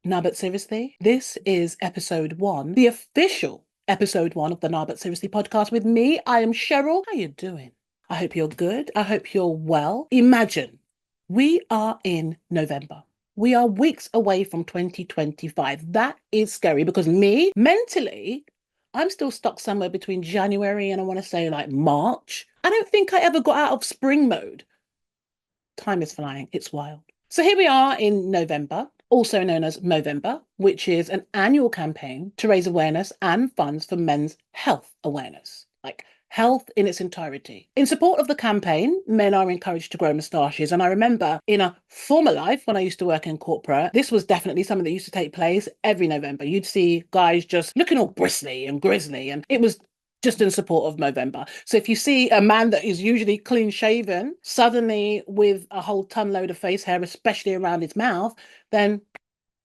Nah, but seriously, this is episode one, the official episode one of the Nah, but seriously podcast with me. I am Cheryl. How you doing? I hope you're good. I hope you're well. Imagine we are in November. We are weeks away from 2025. That is scary because me, mentally, I'm still stuck somewhere between January and I want to say like March. I don't think I ever got out of spring mode. Time is flying. It's wild. So here we are in November, also known as Movember, which is an annual campaign to raise awareness and funds for men's health awareness, like health in its entirety. In support of the campaign, men are encouraged to grow moustaches. And I remember in a former life, when I used to work in corporate, this was definitely something that used to take place every November. You'd see guys just looking all bristly and grizzly, and it was just in support of Movember. So if you see a man that is usually clean shaven, suddenly with a whole ton load of face hair, especially around his mouth, then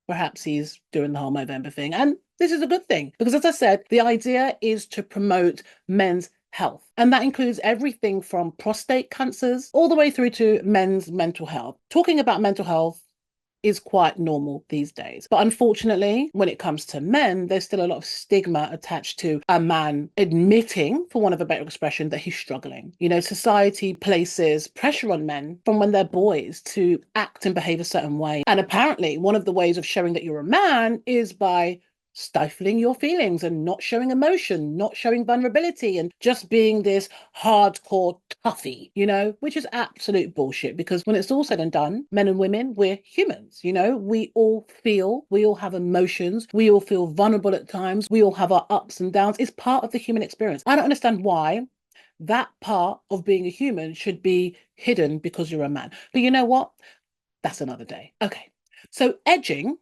perhaps he's doing the whole Movember thing. And this is a good thing because, as I said, the idea is to promote men's health. And that includes everything from prostate cancers all the way through to men's mental health. Talking about mental health is quite normal these days. But unfortunately, when it comes to men, there's still a lot of stigma attached to a man admitting, for want of a better expression, that he's struggling. You know, society places pressure on men from when they're boys to act and behave a certain way. And apparently, one of the ways of showing that you're a man is by stifling your feelings and not showing emotion, not showing vulnerability, and just being this hardcore toughie, you know, which is absolute bullshit because when it's all said and done, men and women, we're humans, you know, we all feel, we all have emotions, we all feel vulnerable at times, we all have our ups and downs. It's part of the human experience. I don't understand why that part of being a human should be hidden because you're a man. But you know what? That's another day. Okay. So edging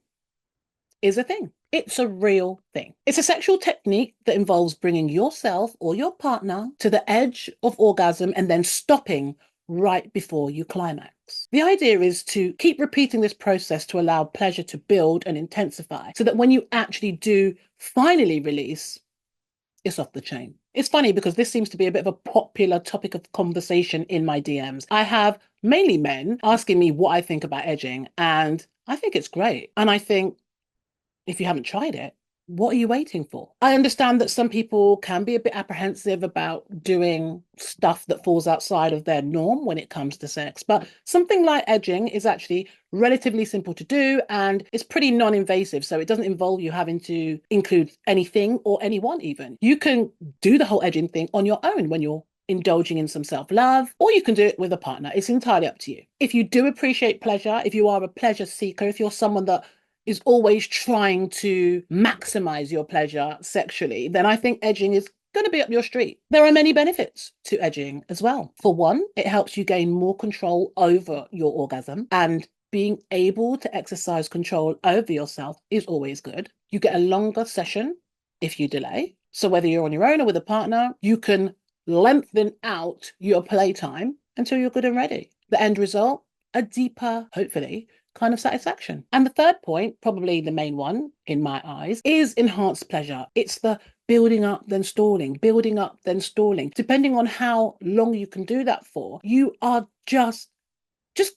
is a thing. It's a real thing. It's a sexual technique that involves bringing yourself or your partner to the edge of orgasm and then stopping right before you climax. The idea is to keep repeating this process to allow pleasure to build and intensify so that when you actually do finally release, it's off the chain. It's funny because this seems to be a bit of a popular topic of conversation in my DMs. I have mainly men asking me what I think about edging, and I think it's great. And I think if you haven't tried it, what are you waiting for? I understand that some people can be a bit apprehensive about doing stuff that falls outside of their norm when it comes to sex, but something like edging is actually relatively simple to do and it's pretty non-invasive. So it doesn't involve you having to include anything or anyone even. You can do the whole edging thing on your own when you're indulging in some self-love, or you can do it with a partner. It's entirely up to you. If you do appreciate pleasure, if you are a pleasure seeker, if you're someone that is always trying to maximize your pleasure sexually, then I think edging is going to be up your street. There are many benefits to edging as well. For one, it helps you gain more control over your orgasm, and being able to exercise control over yourself is always good. You get a longer session if you delay. So whether you're on your own or with a partner, you can lengthen out your playtime until you're good and ready. The end result, a deeper, hopefully, kind of satisfaction. And the third point, probably the main one in my eyes, is enhanced pleasure. It's the building up, then stalling, building up, then stalling. Depending on how long you can do that for, you are just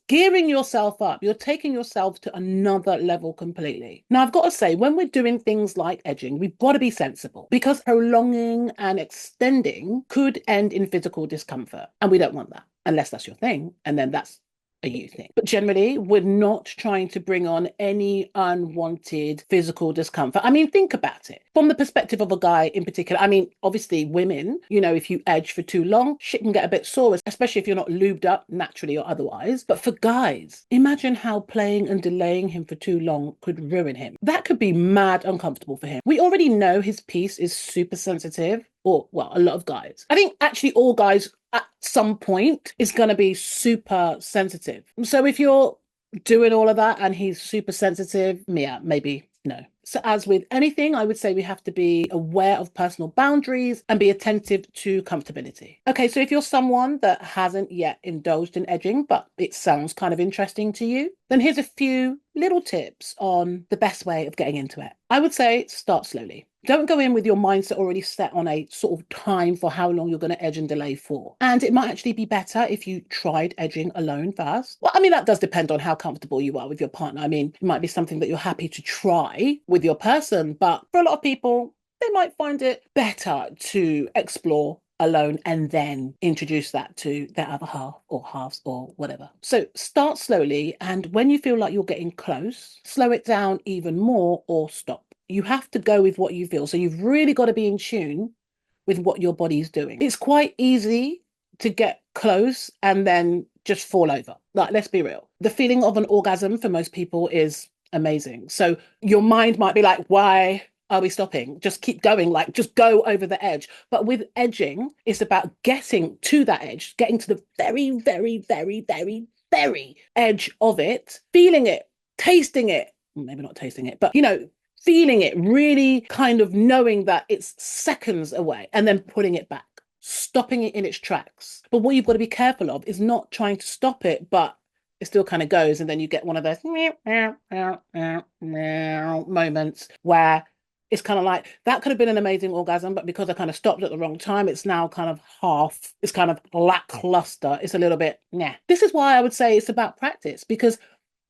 gearing yourself up. You're taking yourself to another level completely. Now, I've got to say, when we're doing things like edging, we've got to be sensible because prolonging and extending could end in physical discomfort. And we don't want that unless that's your thing. And then that's a you thing. But generally, we're not trying to bring on any unwanted physical discomfort. I mean, think about it from the perspective of a guy in particular. I mean, obviously, women, you know, if you edge for too long, shit can get a bit sore, especially if you're not lubed up naturally or otherwise. But for guys, imagine how playing and delaying him for too long could ruin him. That could be mad uncomfortable for him. We already know his piece is super sensitive, or well, a lot of guys. I think actually all guys at some point is going to be super sensitive. So if you're doing all of that and he's super sensitive, yeah, maybe no. So as with anything, I would say we have to be aware of personal boundaries and be attentive to comfortability. Okay, so if you're someone that hasn't yet indulged in edging, but it sounds kind of interesting to you, then here's a few little tips on the best way of getting into it. I would say start slowly. Don't go in with your mindset already set on a sort of time for how long you're going to edge and delay for. And it might actually be better if you tried edging alone first. Well, I mean, that does depend on how comfortable you are with your partner. I mean, it might be something that you're happy to try with your person, but for a lot of people, they might find it better to explore alone and then introduce that to their other half or halves or whatever. So start slowly, and when you feel like you're getting close, slow it down even more or stop. You have to go with what you feel. So you've really got to be in tune with what your body's doing. It's quite easy to get close and then just fall over. Like, let's be real. The feeling of an orgasm for most people is amazing. So your mind might be like, why are we stopping? Just keep going, like just go over the edge. But with edging, it's about getting to that edge, getting to the very, very, very, very, very edge of it, feeling it, tasting it, maybe not tasting it, but feeling it, really kind of knowing that it's seconds away, and then putting it back, stopping it in its tracks. But what you've got to be careful of is not trying to stop it, but it still kind of goes. And then you get one of those moments where it's kind of like, that could have been an amazing orgasm, but because I kind of stopped at the wrong time, it's now kind of half, it's kind of lackluster. It's a little bit, nah. This is why I would say it's about practice, because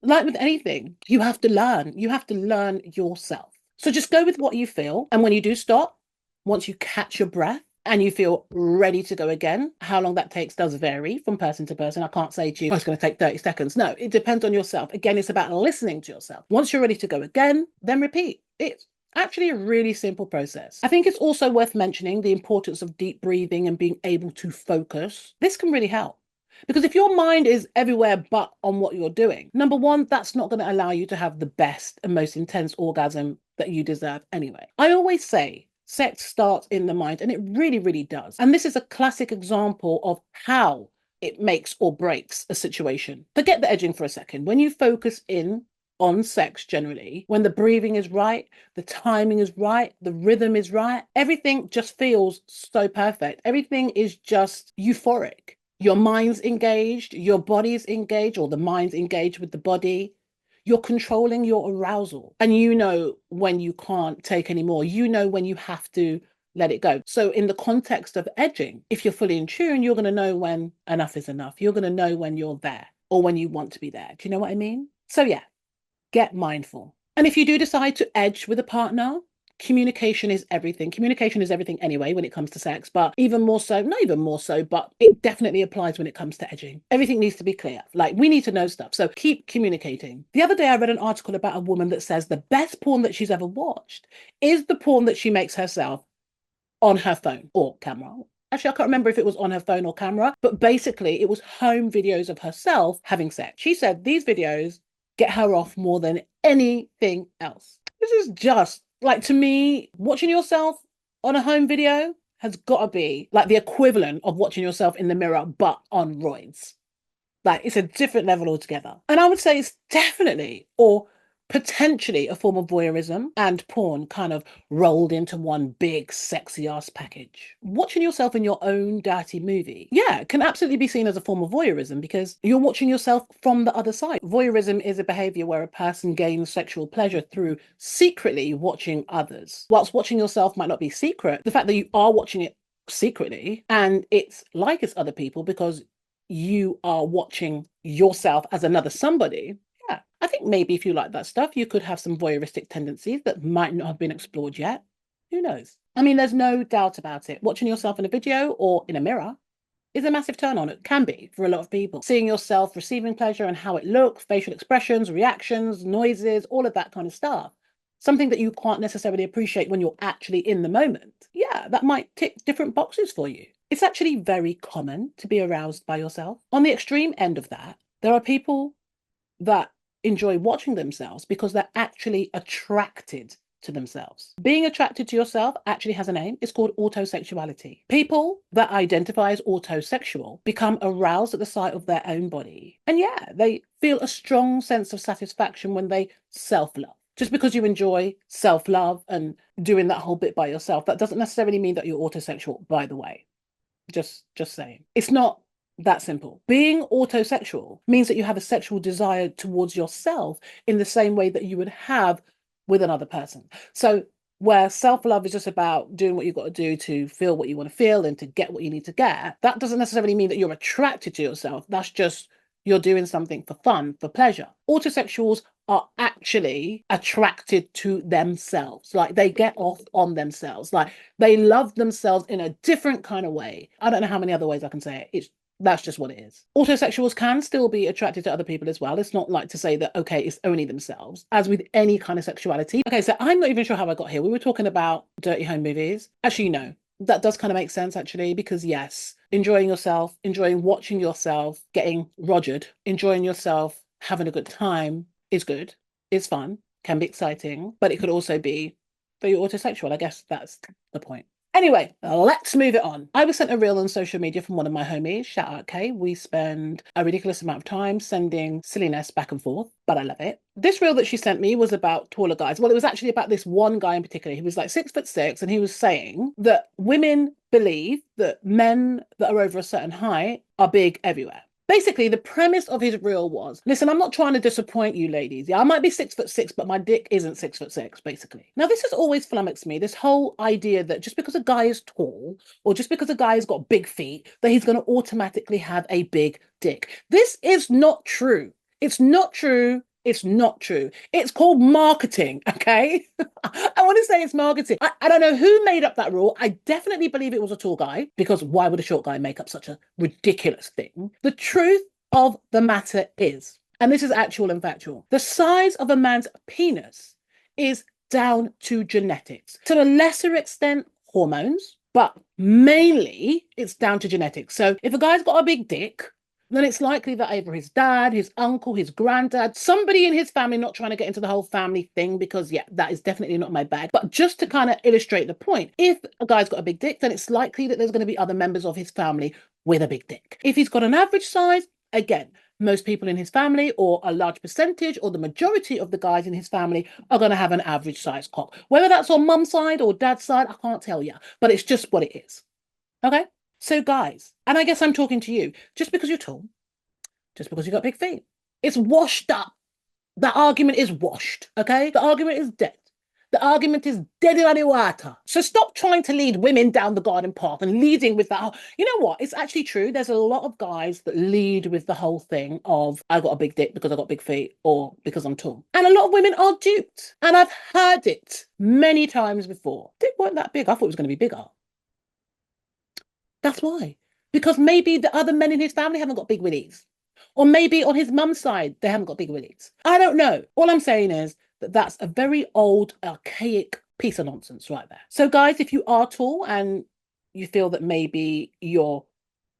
like with anything, you have to learn. You have to learn yourself. So just go with what you feel. And when you do stop, once you catch your breath and you feel ready to go again, how long that takes does vary from person to person. I can't say to you, oh, it's going to take 30 seconds. No, it depends on yourself. Again, it's about listening to yourself. Once you're ready to go again, then repeat. It's actually a really simple process. I think it's also worth mentioning the importance of deep breathing and being able to focus. This can really help. Because if your mind is everywhere but on what you're doing, number one, that's not going to allow you to have the best and most intense orgasm that you deserve anyway. I always say sex starts in the mind, and it really, really does. And this is a classic example of how it makes or breaks a situation. Forget the edging for a second. When you focus in on sex generally, when the breathing is right, the timing is right, the rhythm is right, everything just feels so perfect. Everything is just euphoric. Your mind's engaged, your body's engaged, or the mind's engaged with the body. You're controlling your arousal. And you know when you can't take any more. You know when you have to let it go. So in the context of edging, if you're fully in tune, you're going to know when enough is enough. You're going to know when you're there or when you want to be there. Do you know what I mean? So yeah, get mindful. And if you do decide to edge with a partner, communication is everything. Communication is everything anyway when it comes to sex, but even more so, not even more so, but it definitely applies when it comes to edging. Everything needs to be clear. Like, we need to know stuff. So keep communicating. The other day I read an article about a woman that says the best porn that she's ever watched is the porn that she makes herself on her phone or camera. Actually, I can't remember if it was on her phone or camera, but basically it was home videos of herself having sex. She said these videos get her off more than anything else. This is just, like, to me, watching yourself on a home video has got to be like the equivalent of watching yourself in the mirror, but on roids. Like, it's a different level altogether. And I would say it's definitely, or potentially, a form of voyeurism and porn kind of rolled into one big sexy ass package. Watching yourself in your own dirty movie, yeah, can absolutely be seen as a form of voyeurism because you're watching yourself from the other side. Voyeurism is a behavior where a person gains sexual pleasure through secretly watching others. Whilst watching yourself might not be secret, the fact that you are watching it secretly and it's like it's other people because you are watching yourself as another somebody. Yeah, I think maybe if you like that stuff, you could have some voyeuristic tendencies that might not have been explored yet. Who knows? I mean, there's no doubt about it. Watching yourself in a video or in a mirror is a massive turn on. It can be for a lot of people. Seeing yourself receiving pleasure and how it looks, facial expressions, reactions, noises, all of that kind of stuff. Something that you can't necessarily appreciate when you're actually in the moment. Yeah, that might tick different boxes for you. It's actually very common to be aroused by yourself. On the extreme end of that, there are people that enjoy watching themselves because they're actually attracted to themselves. Being attracted to yourself actually has a name. It's called autosexuality. People that identify as autosexual become aroused at the sight of their own body. And yeah, they feel a strong sense of satisfaction when they self-love. Just because you enjoy self-love and doing that whole bit by yourself, that doesn't necessarily mean that you're autosexual, by the way. Just saying. It's not that simple. Being autosexual means that you have a sexual desire towards yourself in the same way that you would have with another person. So where self-love is just about doing what you've got to do to feel what you want to feel and to get what you need to get, that doesn't necessarily mean that you're attracted to yourself. That's just you're doing something for fun, for pleasure. Autosexuals are actually attracted to themselves. Like they get off on themselves. Like they love themselves in a different kind of way. I don't know how many other ways I can say it. That's just what it is. Autosexuals can still be attracted to other people as well. It's not like to say that, okay, it's only themselves, as with any kind of sexuality. Okay, so I'm not even sure how I got here. We were talking about dirty home movies. Actually, no, that does kind of make sense, actually, because yes, enjoying yourself, enjoying watching yourself, getting rogered, enjoying yourself, having a good time is good, is fun, can be exciting, but it could also be that you're autosexual. I guess that's the point. Anyway, let's move it on. I was sent a reel on social media from one of my homies. Shout out, Kay. We spend a ridiculous amount of time sending silliness back and forth, but I love it. This reel that she sent me was about taller guys. Well, it was actually about this one guy in particular. He was like 6'6", and he was saying that women believe that men that are over a certain height are big everywhere. Basically, the premise of his reel was, listen, I'm not trying to disappoint you ladies. Yeah, I might be 6'6", but my dick isn't 6'6", basically. Now, this has always flummoxed me, this whole idea that just because a guy is tall or just because a guy has got big feet, that he's going to automatically have a big dick. This is not true. It's not true. It's not true. It's called marketing, okay? I want to say it's marketing. I don't know who made up that rule. I definitely believe it was a tall guy, because why would a short guy make up such a ridiculous thing? The truth of the matter is, and this is actual and factual, the size of a man's penis is down to genetics. To a lesser extent, hormones, but mainly it's down to genetics. So if a guy's got a big dick, then it's likely that either his dad, his uncle, his granddad, somebody in his family, not trying to get into the whole family thing, because yeah, that is definitely not my bag. But just to kind of illustrate the point, if a guy's got a big dick, then it's likely that there's going to be other members of his family with a big dick. If he's got an average size, again, most people in his family, or a large percentage, or the majority of the guys in his family are going to have an average size cock. Whether that's on mum's side or dad's side, I can't tell you, but it's just what it is. Okay? So guys, and I guess I'm talking to you, just because you're tall, just because you got big feet, it's washed up. The argument is washed, okay? The argument is dead. The argument is dead in the water. So stop trying to lead women down the garden path and leading with that. You know what? It's actually true. There's a lot of guys that lead with the whole thing of, I got a big dick because I got big feet or because I'm tall. And a lot of women are duped. And I've heard it many times before. Dick weren't that big. I thought it was going to be bigger. That's why. Because maybe the other men in his family haven't got big willies. Or maybe on his mum's side, they haven't got big willies. I don't know. All I'm saying is that that's a very old, archaic piece of nonsense right there. So guys, if you are tall and you feel that maybe your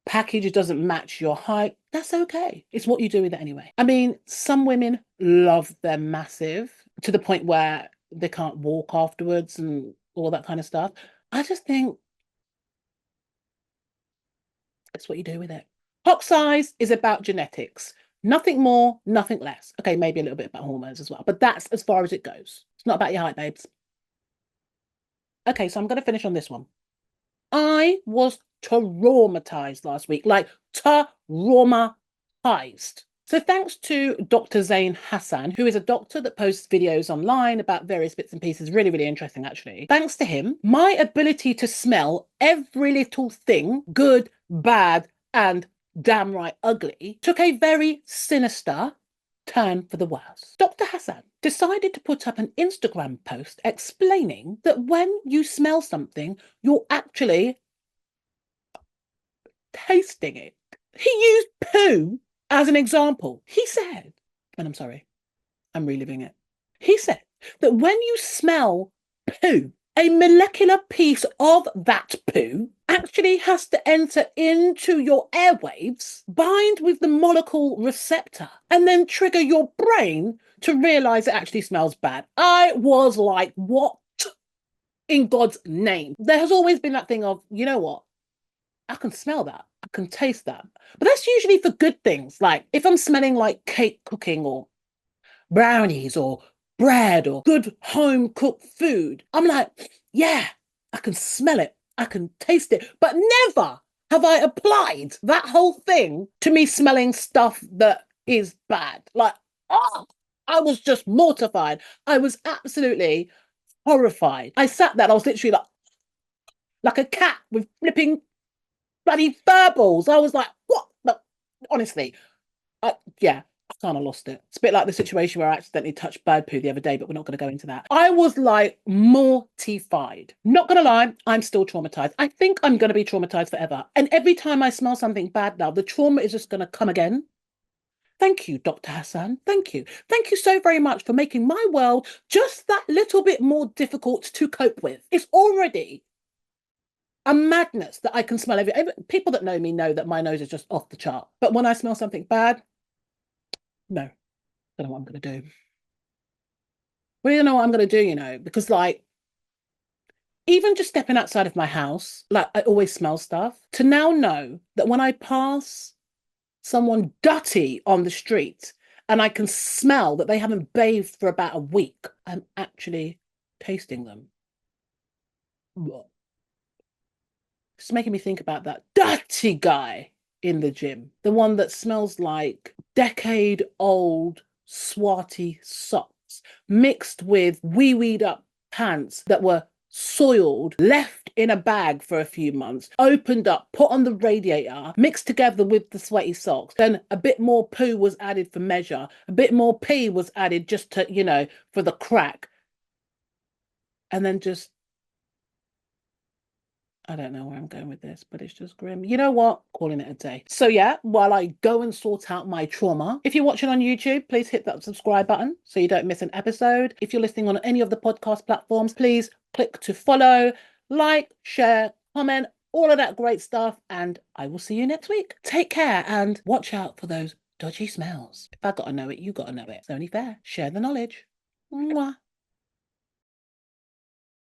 package doesn't match your height, that's okay. It's what you do with it anyway. I mean, some women love their massive to the point where they can't walk afterwards and all that kind of stuff. I just think that's what you do with it. Cock size is about genetics. Nothing more, nothing less. Okay, maybe a little bit about hormones as well, but that's as far as it goes. It's not about your height, babes. Okay, so I'm going to finish on this one. I was traumatized last week, like traumatized. So thanks to Dr. Zain Hassan, who is a doctor that posts videos online about various bits and pieces, really, really interesting actually. Thanks to him, my ability to smell every little thing, good, bad, and damn right ugly, took a very sinister turn for the worse. Dr. Hassan decided to put up an Instagram post explaining that when you smell something, you're actually tasting it. He used poo as an example. He said, and I'm sorry, I'm reliving it. He said that when you smell poo, a molecular piece of that poo actually has to enter into your airwaves, bind with the molecule receptor, and then trigger your brain to realize it actually smells bad. I was like, what in God's name? There has always been that thing of, you know what? I can smell that. I can taste that. But that's usually for good things. Like if I'm smelling like cake cooking or brownies or bread or good home cooked food, I'm like, yeah, I can smell it. I can taste it. But never have I applied that whole thing to me smelling stuff that is bad. Like, oh, I was just mortified. I was absolutely horrified. I sat there and I was literally like a cat with flipping bloody fur balls. I was like, what? But honestly, yeah, I kind of lost it. It's a bit like the situation where I accidentally touched bird poo the other day, but we're not going to go into that. I was like mortified. Not going to lie, I'm still traumatized. I think I'm going to be traumatized forever. And every time I smell something bad now, the trauma is just going to come again. Thank you, Dr. Hassan. Thank you. Thank you so very much for making my world just that little bit more difficult to cope with. It's already a madness that I can smell people that know me know that my nose is just off the chart. But when I smell something bad, no, I don't know what I'm going to do. Well, you know what I'm going to do, because like, even just stepping outside of my house, like I always smell stuff, to now know that when I pass someone dirty on the street and I can smell that they haven't bathed for about a week, I'm actually tasting them. It's making me think about that dirty guy in the gym, the one that smells like decade-old swarty socks mixed with wee-weed up pants that were soiled, left in a bag for a few months, opened up, put on the radiator, mixed together with the sweaty socks. Then a bit more poo was added for measure, a bit more pee was added just to, for the crack. And then just I don't know where I'm going with this, but it's just grim. You know what? Calling it a day. So yeah, while I go and sort out my trauma, if you're watching on YouTube, please hit that subscribe button so you don't miss an episode. If you're listening on any of the podcast platforms, please click to follow, like, share, comment, all of that great stuff. And I will see you next week. Take care and watch out for those dodgy smells. If I gotta know it, you gotta know it. It's only fair. Share the knowledge. Mwah.